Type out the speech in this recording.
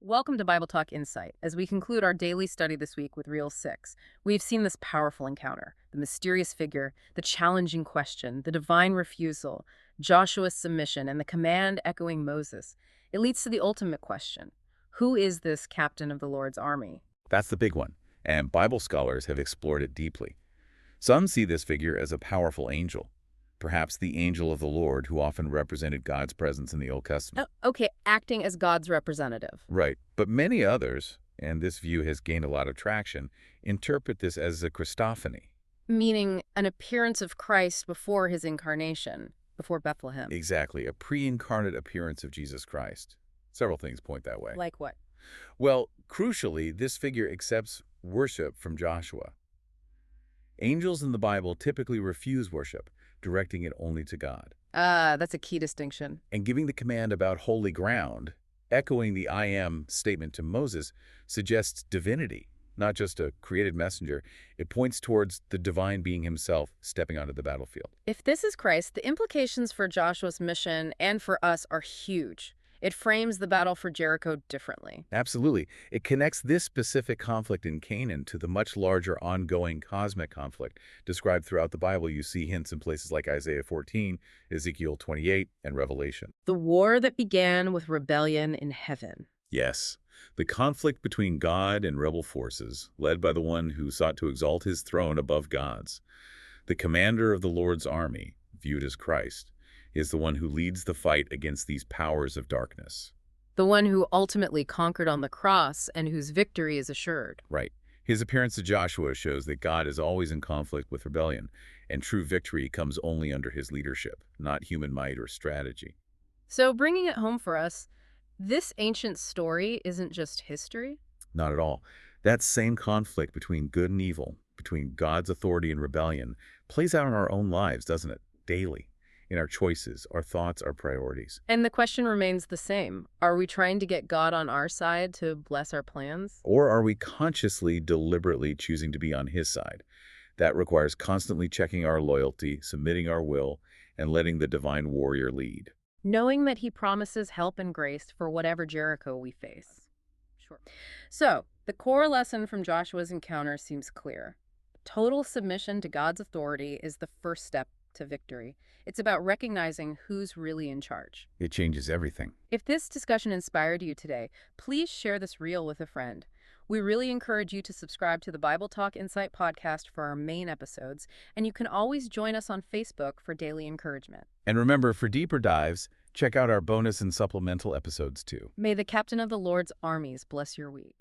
Welcome to Bible Talk Insight. As we conclude our daily study this week with Reel 6, we've seen this powerful encounter, the mysterious figure, the challenging question, the divine refusal, Joshua's submission, and the command echoing Moses. It leads to the ultimate question. Who is this captain of the Lord's army? That's the big one, and Bible scholars have explored it deeply. Some see this figure as a powerful angel, perhaps the angel of the Lord who often represented God's presence in the Old Testament. Oh, okay, acting as God's representative. Right, but many others, and this view has gained a lot of traction, interpret this as a Christophany. Meaning an appearance of Christ before his incarnation, before Bethlehem. Exactly, a pre-incarnate appearance of Jesus Christ. Several things point that way. Like what? Well, crucially, this figure accepts worship from Joshua. Angels in the Bible typically refuse worship, directing it only to God. That's a key distinction. And giving the command about holy ground, echoing the I am statement to Moses, suggests divinity, not just a created messenger. It points towards the divine being himself stepping onto the battlefield. If this is Christ, the implications for Joshua's mission and for us are huge. It frames the battle for Jericho differently. Absolutely. It connects this specific conflict in Canaan to the much larger ongoing cosmic conflict described throughout the Bible. You see hints in places like Isaiah 14, Ezekiel 28, and Revelation. The war that began with rebellion in heaven. Yes, the conflict between God and rebel forces, led by the one who sought to exalt his throne above God's. The commander of the Lord's army, viewed as Christ, is the one who leads the fight against these powers of darkness. The one who ultimately conquered on the cross and whose victory is assured. Right. His appearance to Joshua shows that God is always in conflict with rebellion, and true victory comes only under his leadership, not human might or strategy. So bringing it home for us, this ancient story isn't just history. Not at all. That same conflict between good and evil, between God's authority and rebellion, plays out in our own lives, doesn't it? Daily. In our choices, our thoughts, our priorities. And the question remains the same. Are we trying to get God on our side to bless our plans? Or are we consciously, deliberately choosing to be on his side? That requires constantly checking our loyalty, submitting our will, and letting the divine warrior lead. Knowing that he promises help and grace for whatever Jericho we face. Sure. So, the core lesson from Joshua's encounter seems clear. Total submission to God's authority is the first step to victory. It's about recognizing who's really in charge. It changes everything. If this discussion inspired you today, please share this reel with a friend. We really encourage you to subscribe to the Bible Talk Insight podcast for our main episodes, and you can always join us on Facebook for daily encouragement. And remember, for deeper dives, check out our bonus and supplemental episodes too. May the captain of the Lord's armies bless your week.